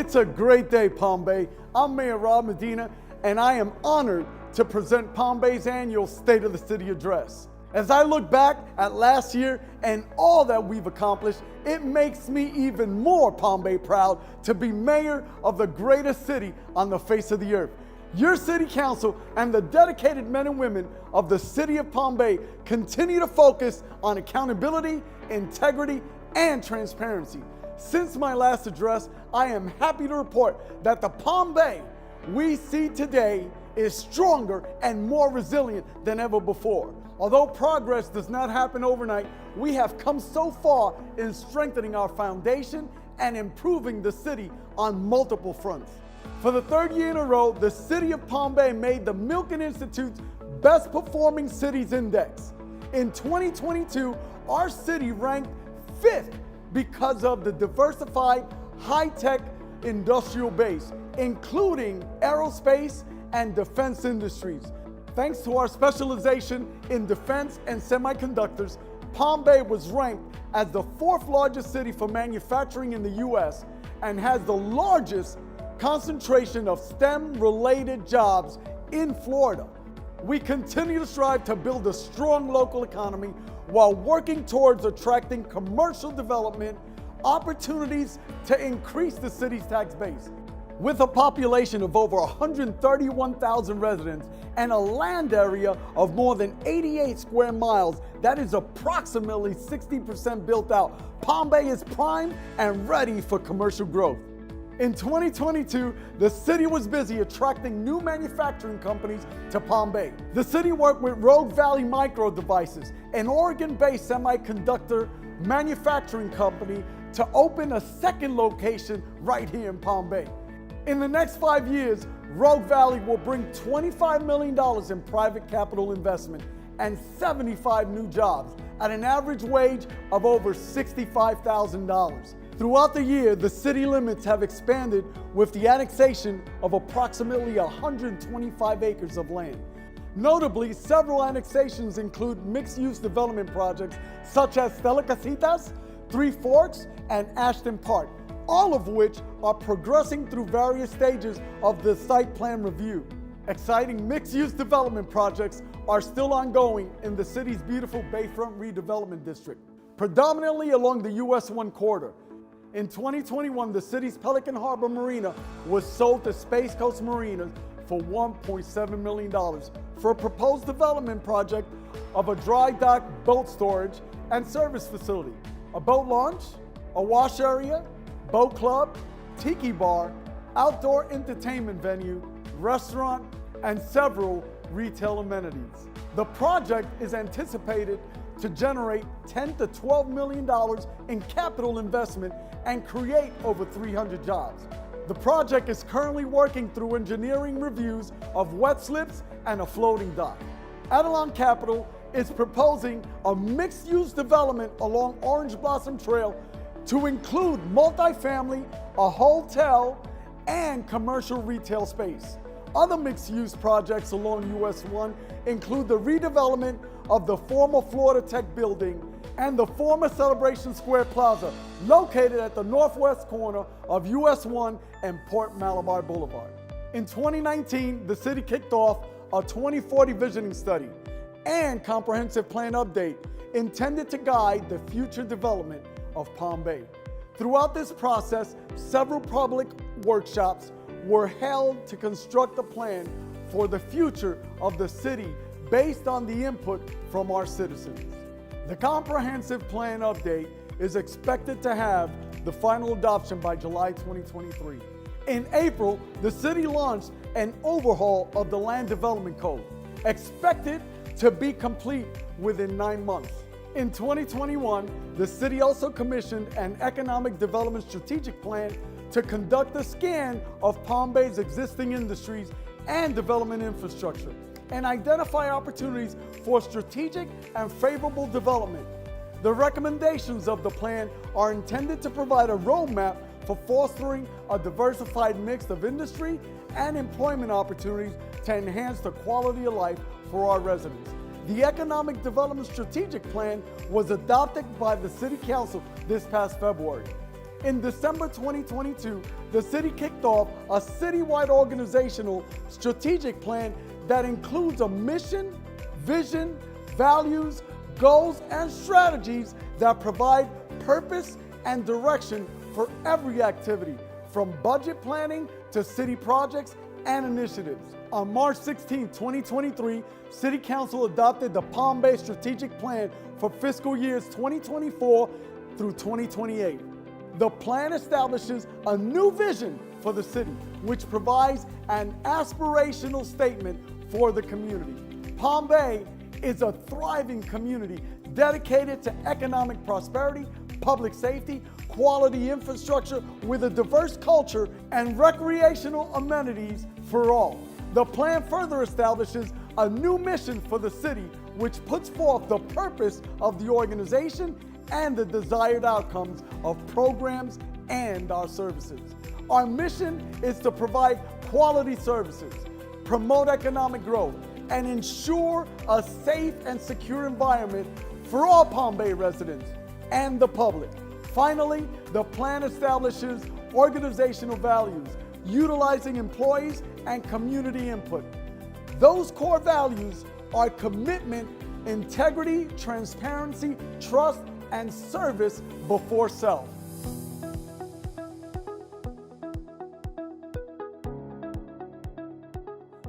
It's a great day, Palm Bay. I'm Mayor Rob Medina, and I am honored to present Palm Bay's annual State of the City Address. As I look back at last year and all that we've accomplished, it makes me even more Palm Bay proud to be mayor of the greatest city on the face of the earth. Your city council and the dedicated men and women of the city of Palm Bay continue to focus on accountability, integrity, and transparency. Since my last address, I am happy to report that the Palm Bay we see today is stronger and more resilient than ever before. Although progress does not happen overnight, we have come so far in strengthening our foundation and improving the city on multiple fronts. For the third year in a row, the city of Palm Bay made the Milken Institute's Best Performing Cities Index. In 2022, our city ranked 5th because of the diversified high-tech industrial base, including aerospace and defense industries. Thanks to our specialization in defense and semiconductors, Palm Bay was ranked as the 4th largest city for manufacturing in the U.S. and has the largest concentration of STEM-related jobs in Florida. We continue to strive to build a strong local economy while working towards attracting commercial development opportunities to increase the city's tax base. With a population of over 131,000 residents and a land area of more than 88 square miles that is approximately 60% built out, Palm Bay is primed and ready for commercial growth. In 2022, the city was busy attracting new manufacturing companies to Palm Bay. The city worked with Rogue Valley Micro Devices, an Oregon-based semiconductor manufacturing company, to open a second location right here in Palm Bay. In the next 5 years, Rogue Valley will bring $25 million in private capital investment and 75 new jobs at an average wage of over $65,000. Throughout the year, the city limits have expanded with the annexation of approximately 125 acres of land. Notably, several annexations include mixed-use development projects such as Stella Casitas, Three Forks, and Ashton Park, all of which are progressing through various stages of the site plan review. Exciting mixed-use development projects are still ongoing in the city's beautiful Bayfront redevelopment district, predominantly along the US 1 corridor. In 2021, the city's Pelican Harbor Marina was sold to Space Coast Marinas for $1.7 million for a proposed development project of a dry dock boat storage and service facility, a boat launch, a wash area, boat club, tiki bar, outdoor entertainment venue, restaurant, and several retail amenities. The project is anticipated to generate $10 to $12 million in capital investment and create over 300 jobs. The project is currently working through engineering reviews of wet slips and a floating dock. Adelon Capital is proposing a mixed-use development along Orange Blossom Trail to include multifamily, a hotel, and commercial retail space. Other mixed-use projects along US 1 include the redevelopment of the former Florida Tech building and the former Celebration Square Plaza, located at the northwest corner of US 1 and Port Malabar Boulevard. In 2019, the city kicked off a 2040 visioning study and comprehensive plan update intended to guide the future development of Palm Bay. Throughout this process, several public workshops were held to construct a plan for the future of the city based on the input from our citizens. The comprehensive plan update is expected to have the final adoption by July 2023. In April, the city launched an overhaul of the Land Development Code, expected to be complete within 9 months. In 2021, the city also commissioned an economic development strategic plan to conduct a scan of Palm Bay's existing industries and development infrastructure and identify opportunities for strategic and favorable development. The recommendations of the plan are intended to provide a roadmap for fostering a diversified mix of industry and employment opportunities to enhance the quality of life for our residents. The Economic Development Strategic Plan was adopted by the City Council this past February. In December 2022, the city kicked off a citywide organizational strategic plan that includes a mission, vision, values, goals, and strategies that provide purpose and direction for every activity, from budget planning to city projects and initiatives. On March 16, 2023, City Council adopted the Palm Bay Strategic Plan for fiscal years 2024 through 2028. The plan establishes a new vision for the city, which provides an aspirational statement for the community. Palm Bay is a thriving community dedicated to economic prosperity, public safety, quality infrastructure with a diverse culture, and recreational amenities for all. The plan further establishes a new mission for the city, which puts forth the purpose of the organization and the desired outcomes of programs and our services. Our mission is to provide quality services, promote economic growth, and ensure a safe and secure environment for all Palm Bay residents and the public. Finally, the plan establishes organizational values, utilizing employees and community input. Those core values are commitment, integrity, transparency, trust, and service before self.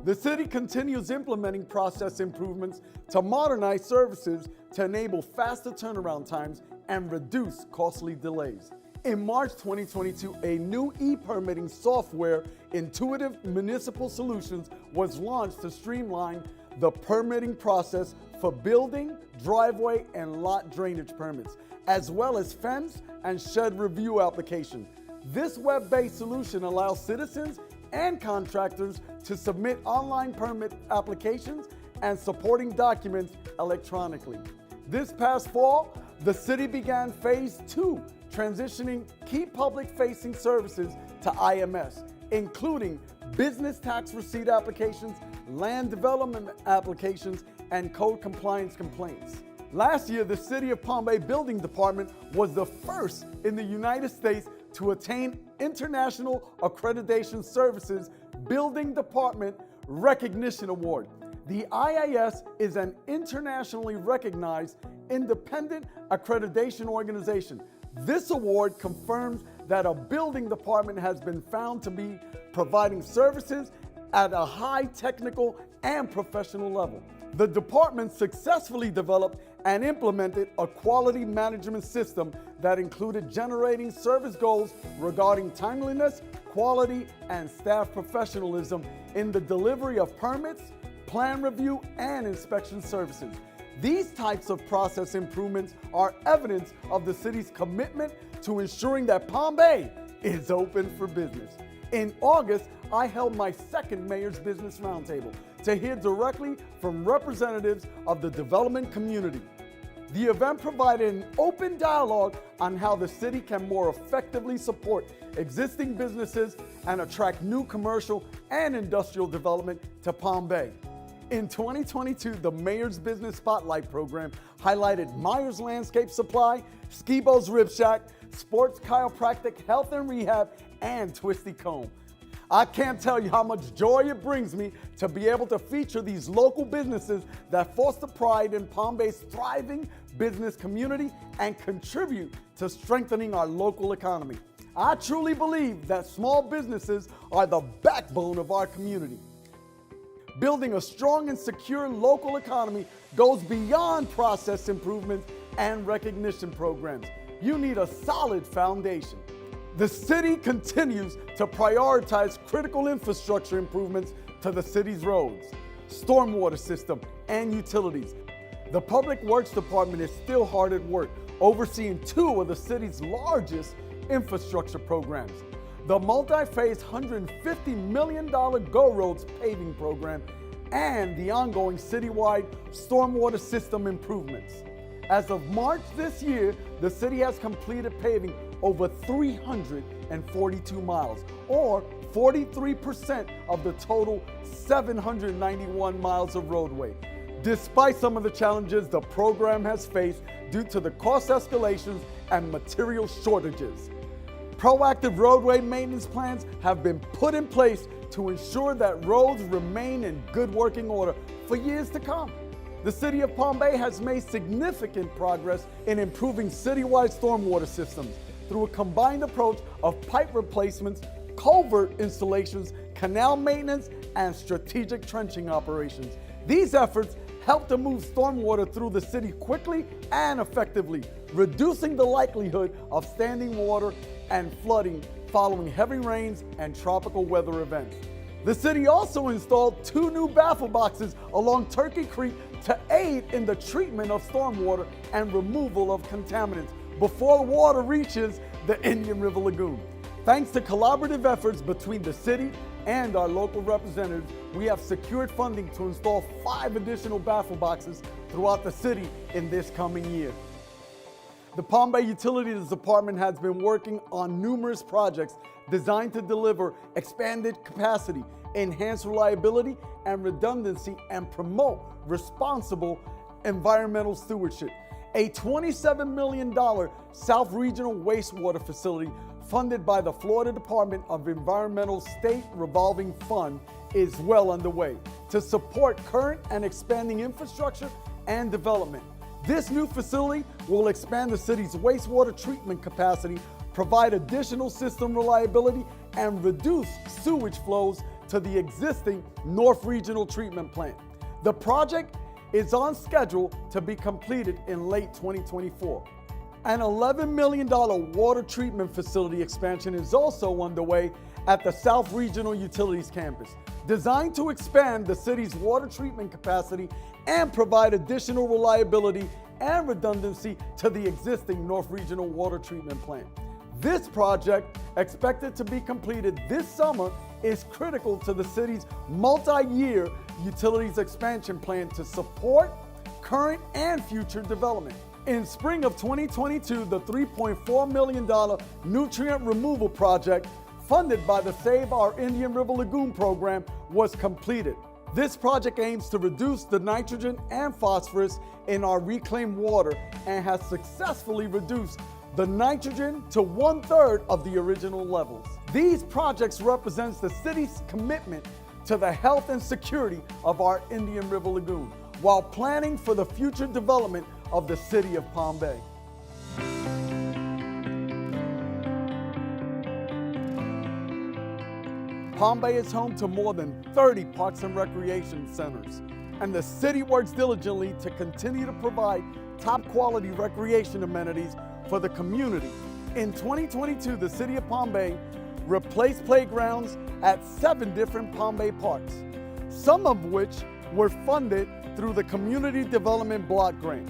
The city continues implementing process improvements to modernize services to enable faster turnaround times and reduce costly delays. In March 2022, a new e-permitting software, Intuitive Municipal Solutions, was launched to streamline the permitting process for building, driveway, and lot drainage permits, as well as fence and shed review applications. This web-based solution allows citizens and contractors to submit online permit applications and supporting documents electronically. This past fall, the city began phase 2, transitioning key public-facing services to IMS, including business tax receipt applications, land development applications, and code compliance complaints. Last year, the City of Palm Bay Building Department was the first in the United States to attain International Accreditation Services Building Department Recognition Award. The IAS is an internationally recognized independent accreditation organization. This award confirms that a building department has been found to be providing services at a high technical and professional level. The department successfully developed and implemented a quality management system that included generating service goals regarding timeliness, quality, and staff professionalism in the delivery of permits, plan review, and inspection services. These types of process improvements are evidence of the city's commitment to ensuring that Palm Bay is open for business. In August, I held my second Mayor's Business Roundtable to hear directly from representatives of the development community. The event provided an open dialogue on how the city can more effectively support existing businesses and attract new commercial and industrial development to Palm Bay. In 2022, the Mayor's Business Spotlight Program highlighted Myers Landscape Supply, Skibo's Rib Shack, Sports Chiropractic, Health and Rehab, and Twisty Comb. I can't tell you how much joy it brings me to be able to feature these local businesses that foster pride in Palm Bay's thriving business community and contribute to strengthening our local economy. I truly believe that small businesses are the backbone of our community. Building a strong and secure local economy goes beyond process improvements and recognition programs. You need a solid foundation. The city continues to prioritize critical infrastructure improvements to the city's roads, stormwater system, and utilities. The Public Works Department is still hard at work, overseeing two of the city's largest infrastructure programs: the multi-phase $150 million Go Roads paving program and the ongoing citywide stormwater system improvements. As of March this year, the city has completed paving over 342 miles, or 43% of the total 791 miles of roadway. Despite some of the challenges the program has faced due to the cost escalations and material shortages, Proactive roadway maintenance plans have been put in place to ensure that roads remain in good working order for years to come. The City of Palm Bay has made significant progress in improving citywide stormwater systems through a combined approach of pipe replacements, culvert installations, canal maintenance, and strategic trenching operations. These efforts help to move stormwater through the city quickly and effectively, reducing the likelihood of standing water and flooding following heavy rains and tropical weather events. The city also installed 2 new baffle boxes along Turkey Creek to aid in the treatment of stormwater and removal of contaminants before water reaches the Indian River Lagoon. Thanks to collaborative efforts between the city and our local representatives, we have secured funding to install 5 additional baffle boxes throughout the city in this coming year. The Palm Bay Utilities Department has been working on numerous projects designed to deliver expanded capacity, enhance reliability and redundancy, and promote responsible environmental stewardship. A $27 million South Regional Wastewater Facility funded by the Florida Department of Environmental State Revolving Fund is well underway to support current and expanding infrastructure and development. This new facility will expand the city's wastewater treatment capacity, provide additional system reliability, and reduce sewage flows to the existing North Regional Treatment Plant. The project is on schedule to be completed in late 2024. An $11 million water treatment facility expansion is also underway at the South Regional Utilities Campus, designed to expand the city's water treatment capacity and provide additional reliability and redundancy to the existing North Regional Water Treatment Plant. This project, expected to be completed this summer, is critical to the city's multi-year utilities expansion plan to support current and future development. In spring of 2022, the $3.4 million nutrient removal project funded by the Save Our Indian River Lagoon program was completed. This project aims to reduce the nitrogen and phosphorus in our reclaimed water and has successfully reduced the nitrogen to 1/3 of the original levels. These projects represent the city's commitment to the health and security of our Indian River Lagoon, while planning for the future development of the city of Palm Bay. Palm Bay is home to more than 30 parks and recreation centers, and the city works diligently to continue to provide top quality recreation amenities for the community. In 2022, the city of Palm Bay replaced playgrounds at 7 different Palm Bay parks, some of which were funded through the Community Development Block Grant.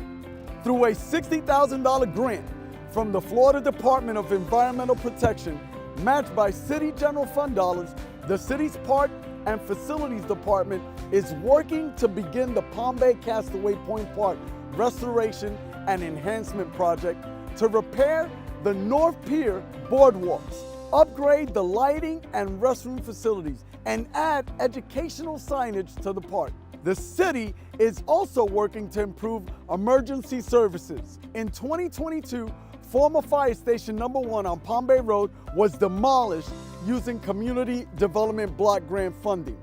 Through a $60,000 grant from the Florida Department of Environmental Protection, matched by City General Fund dollars, the city's Park and Facilities Department is working to begin the Palm Bay Castaway Point Park restoration and enhancement project to repair the North Pier boardwalks, upgrade the lighting and restroom facilities, and add educational signage to the park. The city is also working to improve emergency services. In 2022, former Fire Station Number 1 on Palm Bay Road was demolished using Community Development Block Grant funding,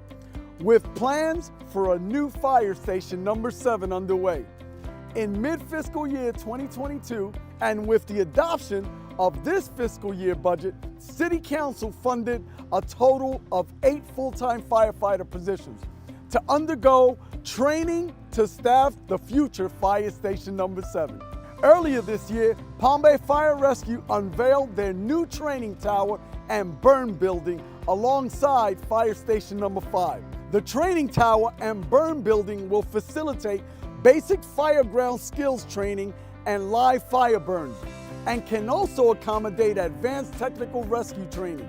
with plans for a new Fire Station Number 7 underway. In mid-fiscal year 2022, and with the adoption of this fiscal year budget, City Council funded a total of 8 full-time firefighter positions to undergo training to staff the future Fire Station Number 7. Earlier this year, Palm Bay Fire Rescue unveiled their new training tower and burn building alongside Fire Station Number 5. The training tower and burn building will facilitate basic fireground skills training and live fire burns, and can also accommodate advanced technical rescue training.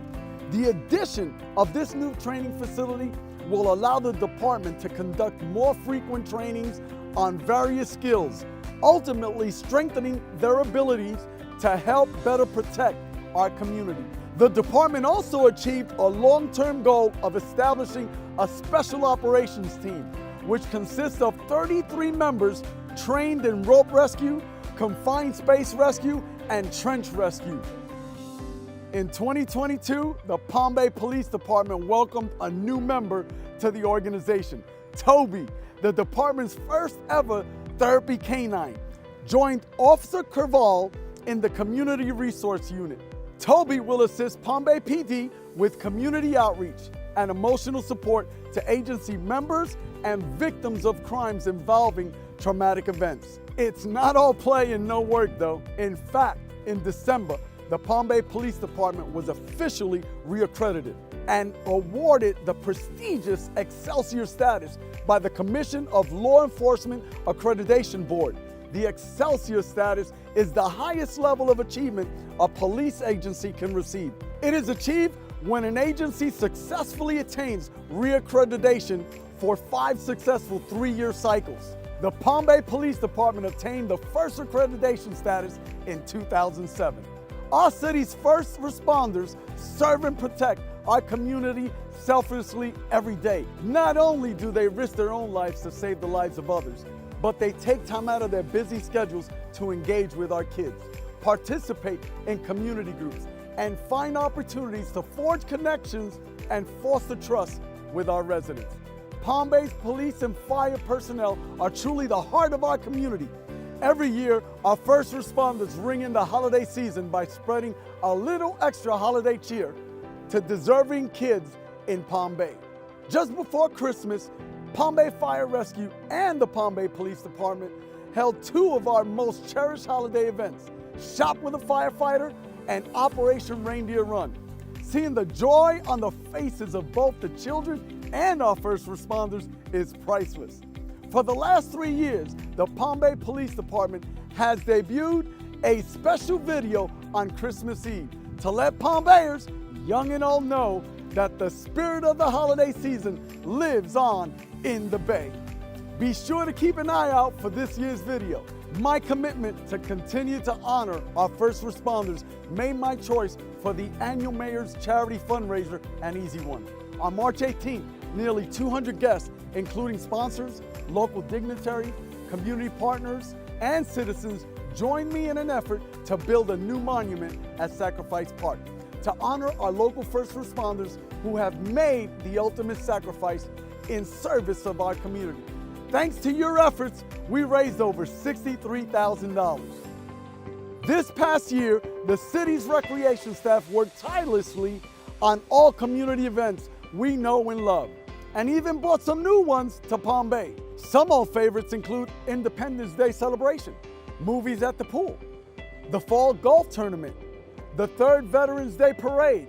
The addition of this new training facility will allow the department to conduct more frequent trainings on various skills, ultimately strengthening their abilities to help better protect our community. The department also achieved a long-term goal of establishing a special operations team, which consists of 33 members trained in rope rescue, confined space rescue, and trench rescue. In 2022, the Palm Bay Police Department welcomed a new member to the organization. Toby, the department's first ever therapy canine, joined Officer Kerval in the Community Resource Unit. Toby will assist Palm Bay PD with community outreach and emotional support to agency members and victims of crimes involving traumatic events. It's not all play and no work though. In fact, in December, the Palm Bay Police Department was officially reaccredited and awarded the prestigious Excelsior status by the Commission of Law Enforcement Accreditation Board. The Excelsior status is the highest level of achievement a police agency can receive. It is achieved when an agency successfully attains reaccreditation for 5 successful 3-year cycles. The Palm Bay Police Department obtained the first accreditation status in 2007. Our city's first responders serve and protect our community selflessly every day. Not only do they risk their own lives to save the lives of others, but they take time out of their busy schedules to engage with our kids, participate in community groups, and find opportunities to forge connections and foster trust with our residents. Palm Bay's police and fire personnel are truly the heart of our community. Every year, our first responders ring in the holiday season by spreading a little extra holiday cheer to deserving kids in Palm Bay. Just before Christmas, Palm Bay Fire Rescue and the Palm Bay Police Department held 2 of our most cherished holiday events, Shop with a Firefighter and Operation Reindeer Run. Seeing the joy on the faces of both the children and our first responders is priceless. For the last 3 years, the Palm Bay Police Department has debuted a special video on Christmas Eve to let Palm Bayers, young and old, know that the spirit of the holiday season lives on in the Bay. Be sure to keep an eye out for this year's video. My commitment to continue to honor our first responders made my choice for the annual Mayor's Charity Fundraiser an easy one. On March 18th, nearly 200 guests, including sponsors, local dignitaries, community partners, and citizens, joined me in an effort to build a new monument at Sacrifice Park to honor our local first responders who have made the ultimate sacrifice in service of our community. Thanks to your efforts, we raised over $63,000. This past year, the city's recreation staff worked tirelessly on all community events we know and love, and even brought some new ones to Palm Bay. Some old favorites include Independence Day celebration, movies at the pool, the fall golf tournament, the 3rd Veterans Day Parade,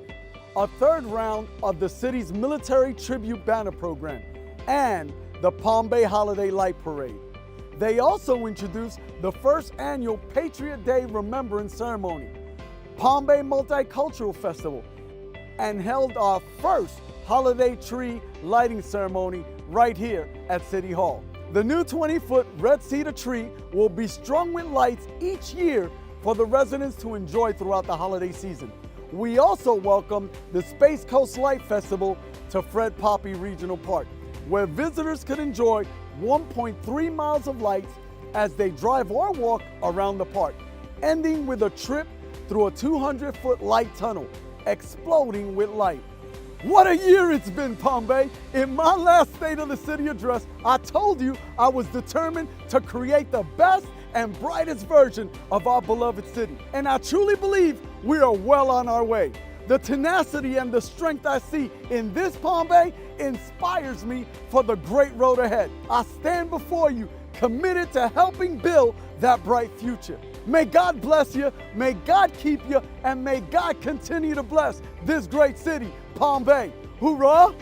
a 3rd round of the city's military tribute banner program, and the Palm Bay Holiday Light Parade. They also introduced the first annual Patriot Day Remembrance Ceremony, Palm Bay Multicultural Festival, and held our first holiday tree lighting ceremony right here at City Hall. The new 20-foot red cedar tree will be strung with lights each year for the residents to enjoy throughout the holiday season. We also welcome the Space Coast Light Festival to Fred Poppy Regional Park, where visitors could enjoy 1.3 miles of lights as they drive or walk around the park, ending with a trip through a 200-foot light tunnel, exploding with light. What a year it's been, Palm Bay. In my last State of the City address, I told you I was determined to create the best and brightest version of our beloved city. And I truly believe we are well on our way. The tenacity and the strength I see in this Palm Bay inspires me for the great road ahead. I stand before you committed to helping build that bright future. May God bless you, may God keep you, and may God continue to bless this great city, Palm Bay. Hoorah!